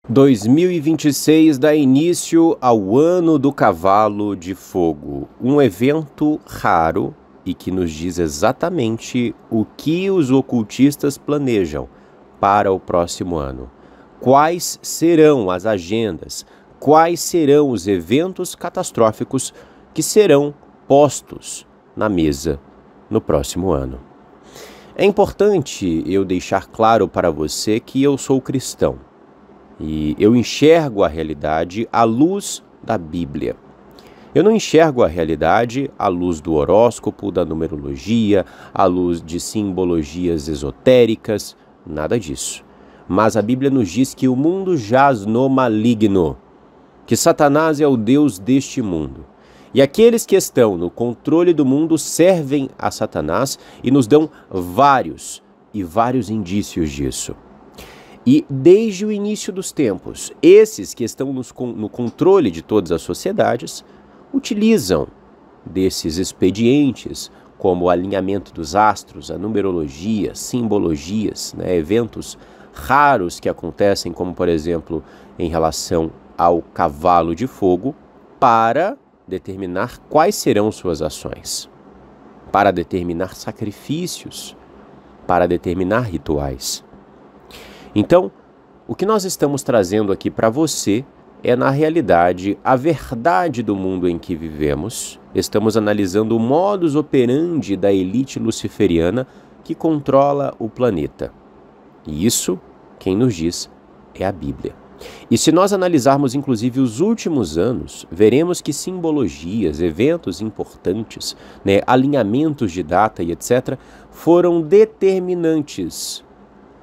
2026 dá início ao Ano do Cavalo de Fogo, um evento raro e que nos diz exatamente o que os ocultistas planejam para o próximo ano. Quais serão as agendas, quais serão os eventos catastróficos que serão postos na mesa no próximo ano. É importante eu deixar claro para você que eu sou cristão. E eu enxergo a realidade à luz da Bíblia. Eu não enxergo a realidade à luz do horóscopo, da numerologia, à luz de simbologias esotéricas, nada disso. Mas a Bíblia nos diz que o mundo jaz no maligno, que Satanás é o Deus deste mundo. E aqueles que estão no controle do mundo servem a Satanás e nos dão vários indícios disso. E desde o início dos tempos, esses que estão no controle de todas as sociedades utilizam desses expedientes, como o alinhamento dos astros, a numerologia, simbologias, eventos raros que acontecem, como por exemplo em relação ao cavalo de fogo, para determinar quais serão suas ações, para determinar sacrifícios, para determinar rituais. Então, o que nós estamos trazendo aqui para você é, na realidade, a verdade do mundo em que vivemos. Estamos analisando o modus operandi da elite luciferiana que controla o planeta. E isso, quem nos diz, é a Bíblia. E se nós analisarmos, inclusive, os últimos anos, veremos que simbologias, eventos importantes, alinhamentos de data e etc., foram determinantes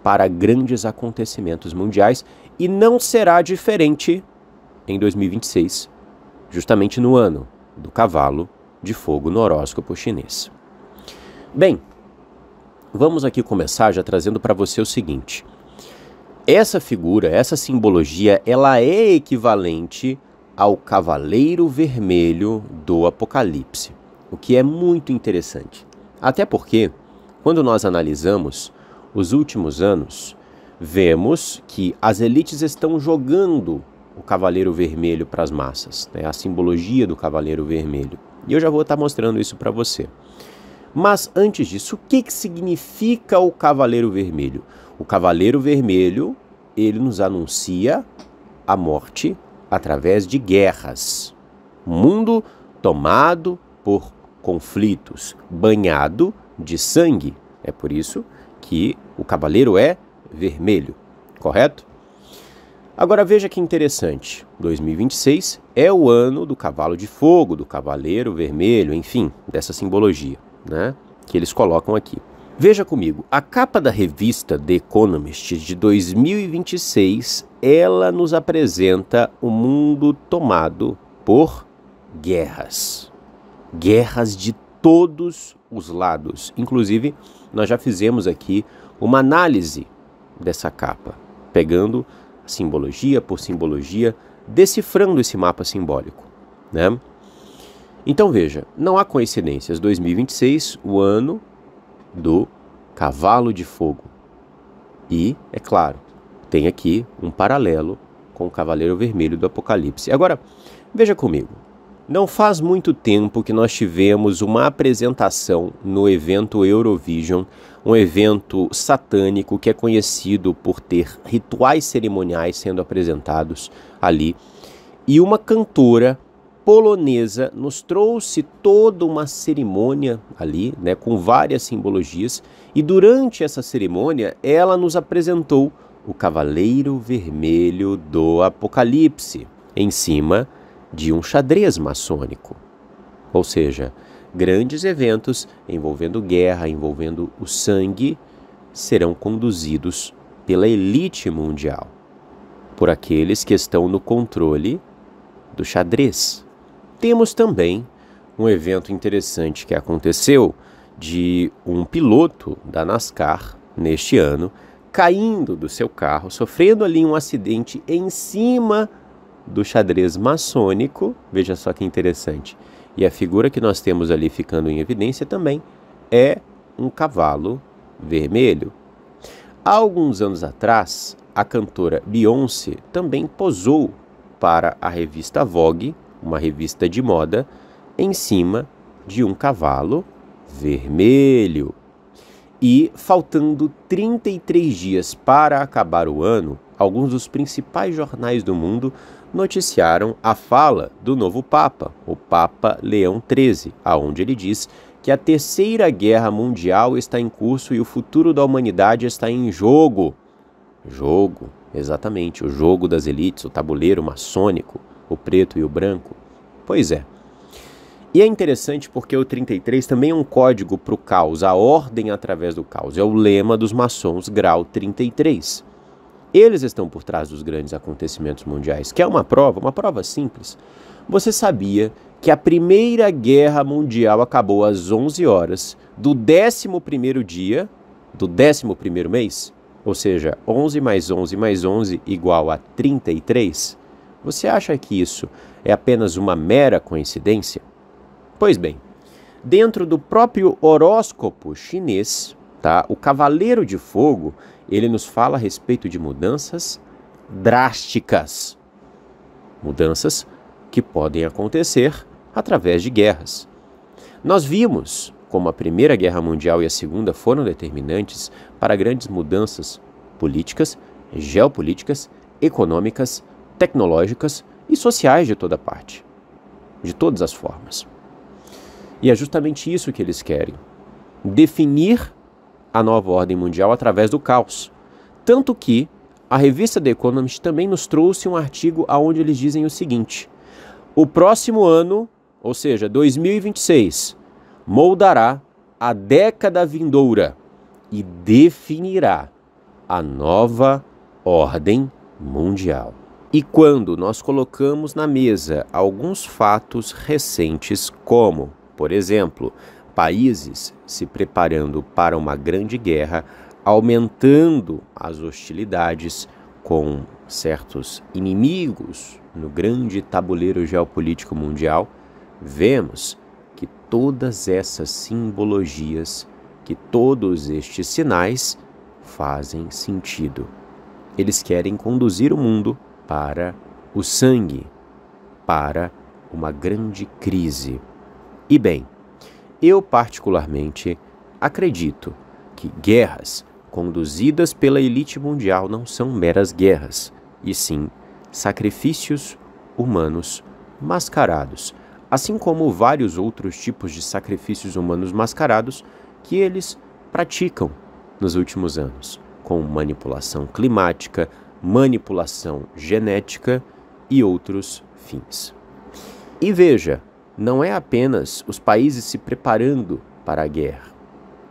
para grandes acontecimentos mundiais, e não será diferente em 2026, justamente no ano do cavalo de fogo no horóscopo chinês. Bem, vamos aqui começar já trazendo para você o seguinte: essa figura, essa simbologia, ela é equivalente ao Cavaleiro Vermelho do Apocalipse, o que é muito interessante. Até porque, quando nós analisamos os últimos anos, vemos que as elites estão jogando o Cavaleiro Vermelho para as massas, a simbologia do Cavaleiro Vermelho. E eu já vou estar mostrando isso para você. Mas antes disso, o que significa o Cavaleiro Vermelho? O Cavaleiro Vermelho, ele nos anuncia a morte através de guerras. Mundo tomado por conflitos, banhado de sangue. É por isso que o cavaleiro é vermelho, correto? Agora veja que interessante, 2026 é o ano do cavalo de fogo, do cavaleiro vermelho, enfim, dessa simbologia, que eles colocam aqui. Veja comigo, a capa da revista The Economist de 2026, ela nos apresenta o mundo tomado por guerras. Guerras de todos os lados. Inclusive, nós já fizemos aqui uma análise dessa capa, pegando simbologia por simbologia, decifrando esse mapa simbólico, Então veja, não há coincidências. 2026, o ano do cavalo de fogo. E, é claro, tem aqui um paralelo com o Cavaleiro Vermelho do Apocalipse. Agora, veja comigo. Não faz muito tempo que nós tivemos uma apresentação no evento Eurovision, um evento satânico que é conhecido por ter rituais cerimoniais sendo apresentados ali. E uma cantora polonesa nos trouxe toda uma cerimônia ali, com várias simbologias. E durante essa cerimônia, ela nos apresentou o Cavaleiro Vermelho do Apocalipse, em cima de um xadrez maçônico, ou seja, grandes eventos envolvendo guerra, envolvendo o sangue, serão conduzidos pela elite mundial, por aqueles que estão no controle do xadrez. Temos também um evento interessante que aconteceu de um piloto da NASCAR neste ano caindo do seu carro, sofrendo ali um acidente em cima do xadrez maçônico. Veja só que interessante. E a figura que nós temos ali ficando em evidência também é um cavalo vermelho. Há alguns anos atrás, a cantora Beyoncé também posou para a revista Vogue, uma revista de moda, em cima de um cavalo vermelho. E, faltando 33 dias para acabar o ano, alguns dos principais jornais do mundo noticiaram a fala do novo Papa, o Papa Leão XIII, aonde ele diz que a Terceira Guerra Mundial está em curso e o futuro da humanidade está em jogo. Jogo, exatamente, o jogo das elites, o tabuleiro maçônico, o preto e o branco. Pois é. E é interessante porque o 33 também é um código para o caos, a ordem através do caos. É o lema dos maçons Grau 33. Eles estão por trás dos grandes acontecimentos mundiais. Quer uma prova simples? Você sabia que a Primeira Guerra Mundial acabou às 11 horas do 11º dia do 11º mês? Ou seja, 11 mais 11 mais 11 igual a 33? Você acha que isso é apenas uma mera coincidência? Pois bem, dentro do próprio horóscopo chinês, tá, o Cavaleiro de Fogo, ele nos fala a respeito de mudanças drásticas. Mudanças que podem acontecer através de guerras. Nós vimos como a Primeira Guerra Mundial e a Segunda foram determinantes para grandes mudanças políticas, geopolíticas, econômicas, tecnológicas e sociais de toda parte, de todas as formas. E é justamente isso que eles querem, definir a nova ordem mundial através do caos. Tanto que a revista The Economist também nos trouxe um artigo onde eles dizem o seguinte: o próximo ano, ou seja, 2026, moldará a década vindoura e definirá a nova ordem mundial. E quando nós colocamos na mesa alguns fatos recentes, como, por exemplo, países se preparando para uma grande guerra, aumentando as hostilidades com certos inimigos no grande tabuleiro geopolítico mundial, vemos que todas essas simbologias, que todos estes sinais fazem sentido. Eles querem conduzir o mundo para o sangue, para uma grande crise. E bem, eu particularmente acredito que guerras conduzidas pela elite mundial não são meras guerras, e sim sacrifícios humanos mascarados, assim como vários outros tipos de sacrifícios humanos mascarados que eles praticam nos últimos anos, com manipulação climática, manipulação genética e outros fins. E veja, não é apenas os países se preparando para a guerra.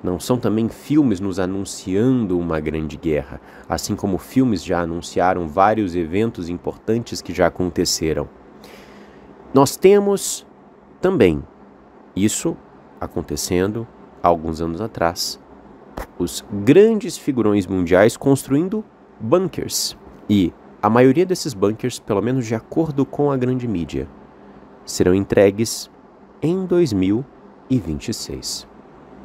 Não são também filmes nos anunciando uma grande guerra, assim como filmes já anunciaram vários eventos importantes que já aconteceram. Nós temos também isso acontecendo há alguns anos atrás. Os grandes figurões mundiais construindo bunkers. E a maioria desses bunkers, pelo menos de acordo com a grande mídia, serão entregues em 2026.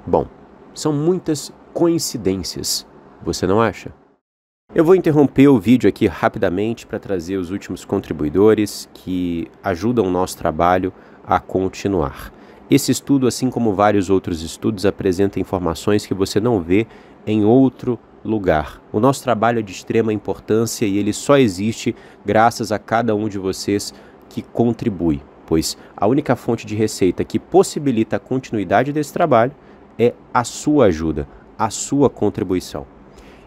Bom, são muitas coincidências, você não acha? Eu vou interromper o vídeo aqui rapidamente para trazer os últimos contribuidores que ajudam o nosso trabalho a continuar. Esse estudo, assim como vários outros estudos, apresenta informações que você não vê em outro lugar. O nosso trabalho é de extrema importância e ele só existe graças a cada um de vocês que contribui, pois a única fonte de receita que possibilita a continuidade desse trabalho é a sua ajuda, a sua contribuição.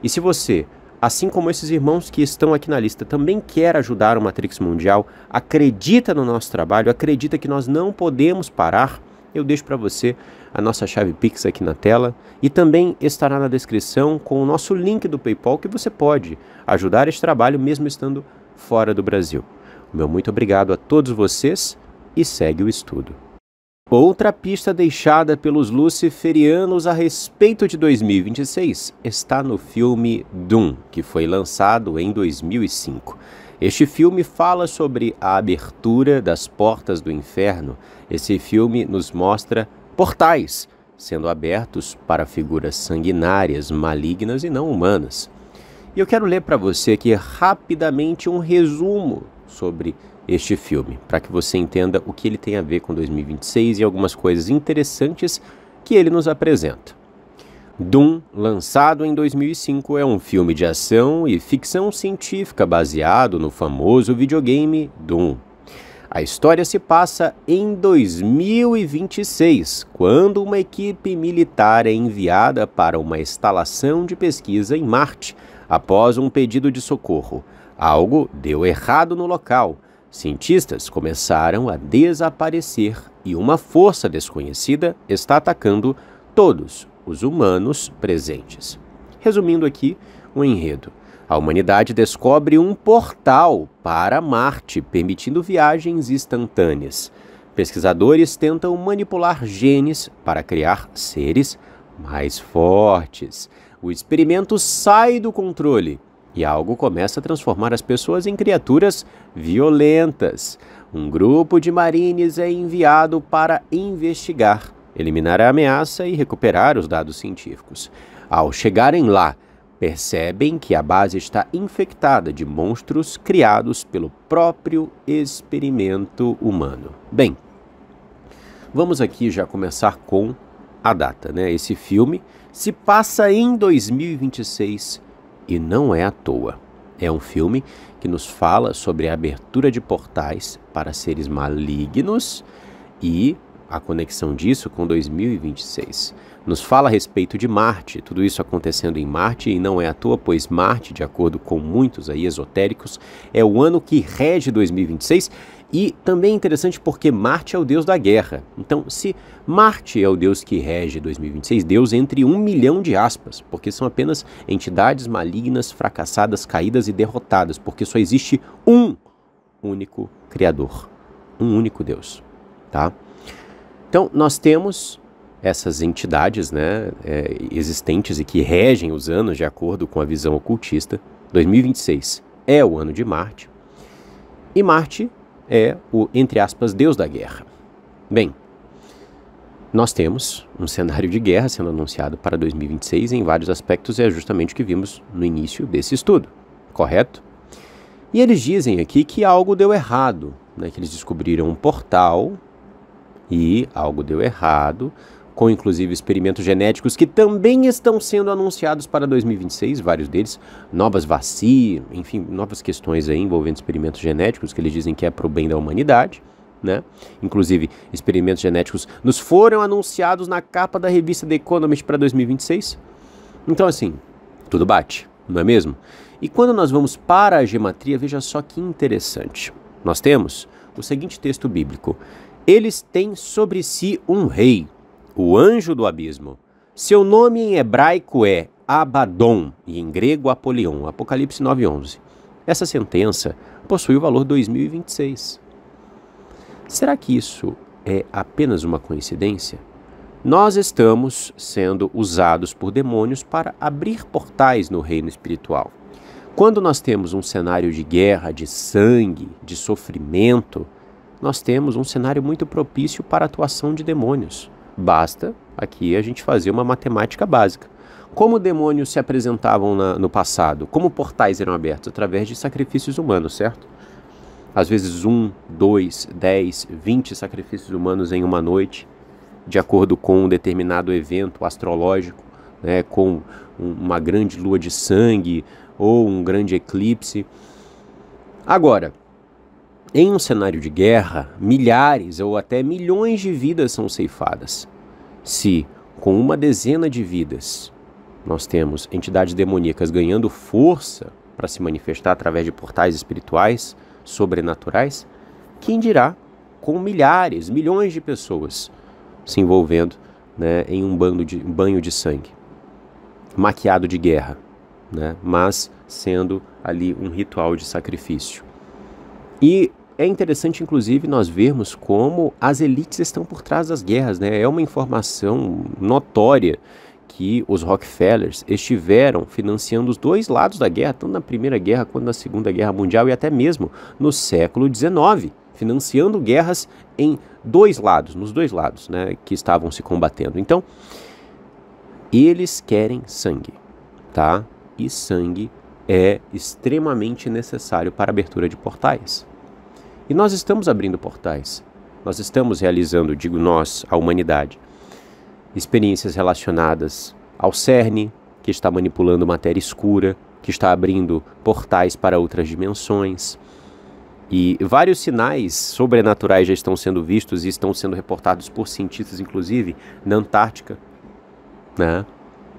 E se você, assim como esses irmãos que estão aqui na lista, também quer ajudar o Matrix Mundial, acredita no nosso trabalho, acredita que nós não podemos parar, eu deixo para você a nossa chave Pix aqui na tela e também estará na descrição com o nosso link do PayPal que você pode ajudar este trabalho mesmo estando fora do Brasil. O meu muito obrigado a todos vocês e segue o estudo. Outra pista deixada pelos luciferianos a respeito de 2026 está no filme Dune, que foi lançado em 2005. Este filme fala sobre a abertura das portas do inferno. Esse filme nos mostra portais sendo abertos para figuras sanguinárias, malignas e não humanas. E eu quero ler para você aqui rapidamente um resumo sobre este filme, para que você entenda o que ele tem a ver com 2026 e algumas coisas interessantes que ele nos apresenta. Doom, lançado em 2005, é um filme de ação e ficção científica baseado no famoso videogame Doom. A história se passa em 2026, quando uma equipe militar é enviada para uma instalação de pesquisa em Marte após um pedido de socorro. Algo deu errado no local. Cientistas começaram a desaparecer e uma força desconhecida está atacando todos os humanos presentes. Resumindo aqui o enredo. A humanidade descobre um portal para Marte, permitindo viagens instantâneas. Pesquisadores tentam manipular genes para criar seres mais fortes. O experimento sai do controle e algo começa a transformar as pessoas em criaturas violentas. Um grupo de marines é enviado para investigar, eliminar a ameaça e recuperar os dados científicos. Ao chegarem lá, percebem que a base está infectada de monstros criados pelo próprio experimento humano. Bem, vamos aqui já começar com a data, né? Esse filme se passa em 2026 e não é à toa. É um filme que nos fala sobre a abertura de portais para seres malignos e a conexão disso com 2026. Nos fala a respeito de Marte, tudo isso acontecendo em Marte, e não é à toa, pois Marte, de acordo com muitos aí esotéricos, é o ano que rege 2026, e também é interessante porque Marte é o deus da guerra. Então, se Marte é o deus que rege 2026, Deus entre 1 milhão de aspas, porque são apenas entidades malignas, fracassadas, caídas e derrotadas, porque só existe um único Criador, um único Deus, tá? Então, nós temos essas entidades, né, existentes e que regem os anos de acordo com a visão ocultista. 2026 é o ano de Marte, e Marte é o, entre aspas, deus da guerra. Bem, nós temos um cenário de guerra sendo anunciado para 2026 em vários aspectos, e é justamente o que vimos no início desse estudo, correto? E eles dizem aqui que algo deu errado, né, que eles descobriram um portal e algo deu errado, com inclusive experimentos genéticos que também estão sendo anunciados para 2026, vários deles, novas vacinas, enfim, novas questões aí envolvendo experimentos genéticos que eles dizem que é para o bem da humanidade, né? Inclusive, experimentos genéticos nos foram anunciados na capa da revista The Economist para 2026. Então, assim, tudo bate, não é mesmo? E quando nós vamos para a gematria, veja só que interessante. Nós temos o seguinte texto bíblico: eles têm sobre si um rei, o anjo do abismo. Seu nome em hebraico é Abaddon e em grego Apolion. Apocalipse 9:11. Essa sentença possui o valor 2026. Será que isso é apenas uma coincidência? Nós estamos sendo usados por demônios para abrir portais no reino espiritual. Quando nós temos um cenário de guerra, de sangue, de sofrimento, nós temos um cenário muito propício para a atuação de demônios. Basta aqui a gente fazer uma matemática básica. Como demônios se apresentavam no passado? Como portais eram abertos? Através de sacrifícios humanos, certo? Às vezes 1, 2, 10, 20 sacrifícios humanos em uma noite, de acordo com um determinado evento astrológico, né, com uma grande lua de sangue ou um grande eclipse. Agora, em um cenário de guerra, milhares ou até milhões de vidas são ceifadas. Se, com uma dezena de vidas, nós temos entidades demoníacas ganhando força para se manifestar através de portais espirituais, sobrenaturais, quem dirá com milhares, milhões de pessoas se envolvendo, né, em um banho de sangue, maquiado de guerra, né, mas sendo ali um ritual de sacrifício. E é interessante, inclusive, nós vermos como as elites estão por trás das guerras, né? É uma informação notória que os Rockefellers estiveram financiando os dois lados da guerra, tanto na Primeira Guerra quanto na Segunda Guerra Mundial e até mesmo no século XIX, financiando guerras em nos dois lados, né, que estavam se combatendo. Então, eles querem sangue, tá? E sangue é extremamente necessário para a abertura de portais. E nós estamos abrindo portais. Nós estamos realizando, digo nós, a humanidade, experiências relacionadas ao CERN, que está manipulando matéria escura, que está abrindo portais para outras dimensões. E vários sinais sobrenaturais já estão sendo vistos e estão sendo reportados por cientistas, inclusive, na Antártica, né?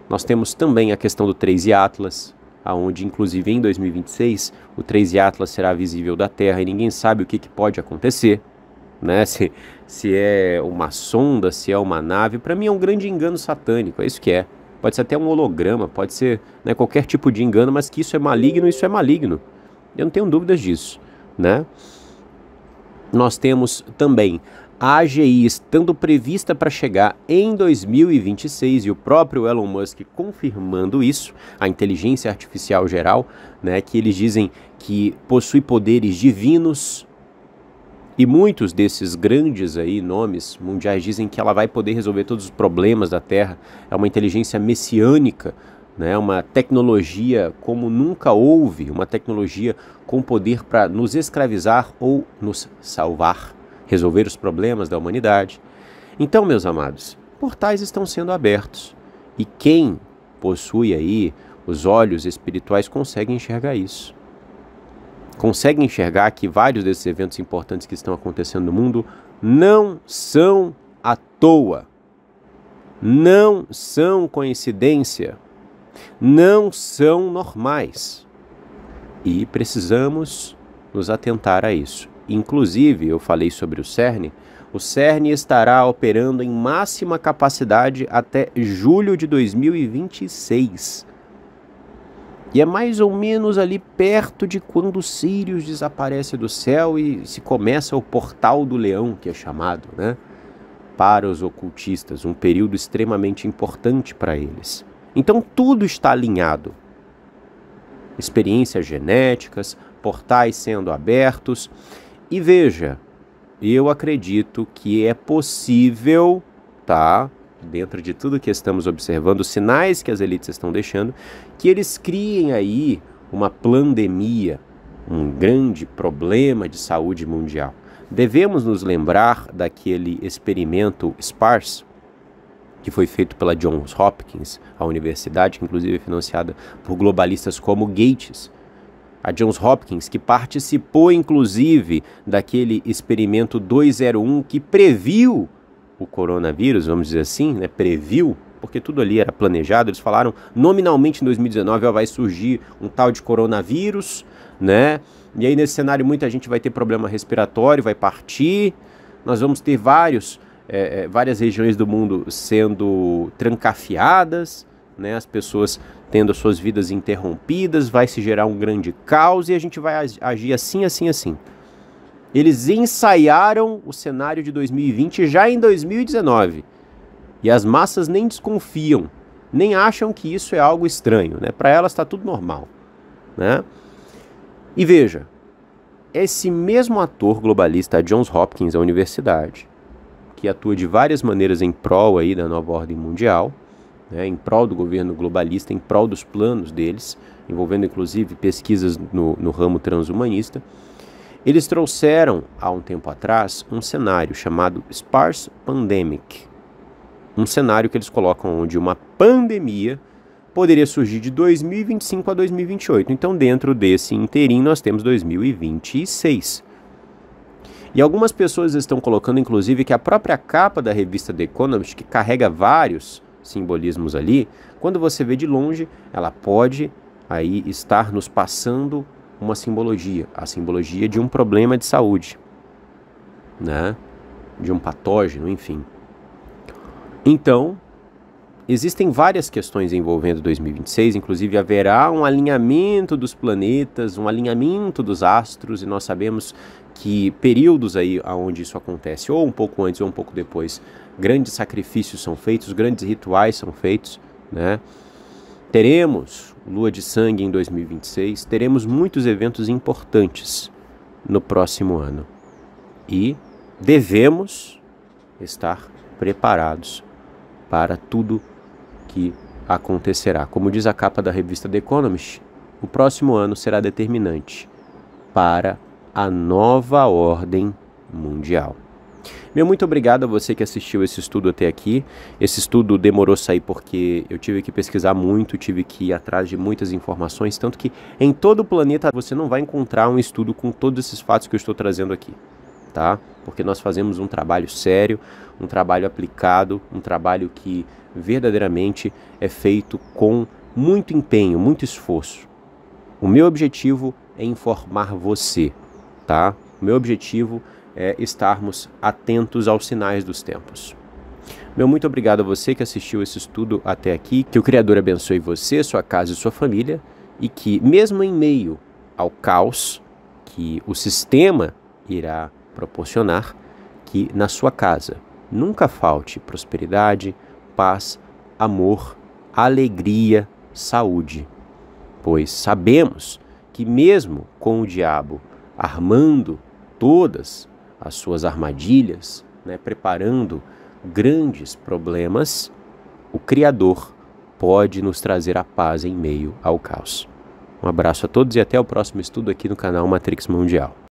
Nós temos também a questão do 3 Atlas, onde, inclusive, em 2026, o 3 Atlas será visível da Terra e ninguém sabe o que pode acontecer, né? Se é uma sonda, se é uma nave. Para mim é um grande engano satânico, é isso que é. Pode ser até um holograma, pode ser, né, qualquer tipo de engano, mas que isso é maligno. Eu não tenho dúvidas disso, né? Nós temos também a AGI estando prevista para chegar em 2026 e o próprio Elon Musk confirmando isso, a inteligência artificial geral, né, que eles dizem que possui poderes divinos e muitos desses grandes aí nomes mundiais dizem que ela vai poder resolver todos os problemas da Terra. É uma inteligência messiânica, né, uma tecnologia como nunca houve, uma tecnologia com poder para nos escravizar ou nos salvar, resolver os problemas da humanidade. Então, meus amados, portais estão sendo abertos e quem possui aí os olhos espirituais consegue enxergar isso. Consegue enxergar que vários desses eventos importantes que estão acontecendo no mundo não são à toa, não são coincidência, não são normais e precisamos nos atentar a isso. Inclusive, eu falei sobre o CERN estará operando em máxima capacidade até julho de 2026. E é mais ou menos ali perto de quando Sírius desaparece do céu e se começa o portal do leão, que é chamado, né, para os ocultistas, um período extremamente importante para eles. Então tudo está alinhado. Experiências genéticas, portais sendo abertos. E veja, eu acredito que é possível, tá? Dentro de tudo que estamos observando, os sinais que as elites estão deixando, que eles criem aí uma pandemia, um grande problema de saúde mundial. Devemos nos lembrar daquele experimento SPARS, que foi feito pela Johns Hopkins, a universidade, que inclusive é financiada por globalistas como Gates. A Johns Hopkins, que participou inclusive daquele experimento 201 que previu o coronavírus, vamos dizer assim, né? Previu, porque tudo ali era planejado. Eles falaram nominalmente em 2019, vai surgir um tal de coronavírus, né? E aí nesse cenário muita gente vai ter problema respiratório, vai partir, nós vamos ter várias regiões do mundo sendo trancafiadas, né? As pessoas tendo as suas vidas interrompidas, vai se gerar um grande caos e a gente vai agir assim. Eles ensaiaram o cenário de 2020 já em 2019. E as massas nem desconfiam, nem acham que isso é algo estranho, né? Para elas está tudo normal, né? E veja, esse mesmo ator globalista, a Johns Hopkins, a universidade, que atua de várias maneiras em prol aí da nova ordem mundial, né, em prol do governo globalista, em prol dos planos deles, envolvendo inclusive pesquisas no ramo transhumanista, eles trouxeram, há um tempo atrás, um cenário chamado Sparse Pandemic. Um cenário que eles colocam onde uma pandemia poderia surgir de 2025 a 2028. Então, dentro desse inteirinho, nós temos 2026. E algumas pessoas estão colocando, inclusive, que a própria capa da revista The Economist, que carrega vários simbolismos ali, quando você vê de longe, ela pode aí estar nos passando uma simbologia, a simbologia de um problema de saúde, né? De um patógeno, enfim. Então, existem várias questões envolvendo 2026, inclusive haverá um alinhamento dos planetas, um alinhamento dos astros, e nós sabemos que períodos aí onde isso acontece, ou um pouco antes ou um pouco depois, grandes sacrifícios são feitos, grandes rituais são feitos, né? Teremos Lua de Sangue em 2026, teremos muitos eventos importantes no próximo ano. E devemos estar preparados para tudo que acontecerá. Como diz a capa da revista The Economist, o próximo ano será determinante para a nova ordem mundial. Meu muito obrigado a você que assistiu esse estudo até aqui. Esse estudo demorou a sair porque eu tive que pesquisar muito, tive que ir atrás de muitas informações, tanto que em todo o planeta você não vai encontrar um estudo com todos esses fatos que eu estou trazendo aqui, tá? Porque nós fazemos um trabalho sério, um trabalho aplicado, um trabalho que verdadeiramente é feito com muito empenho, muito esforço. O meu objetivo é informar você, tá? O meu objetivo é estarmos atentos aos sinais dos tempos. Meu muito obrigado a você que assistiu esse estudo até aqui, que o Criador abençoe você, sua casa e sua família, e que mesmo em meio ao caos que o sistema irá proporcionar, que na sua casa nunca falte prosperidade, paz, amor, alegria, saúde, pois sabemos que mesmo com o diabo armando todas as suas armadilhas, preparando grandes problemas, o Criador pode nos trazer a paz em meio ao caos. Um abraço a todos e até o próximo estudo aqui no canal Matrix Mundial.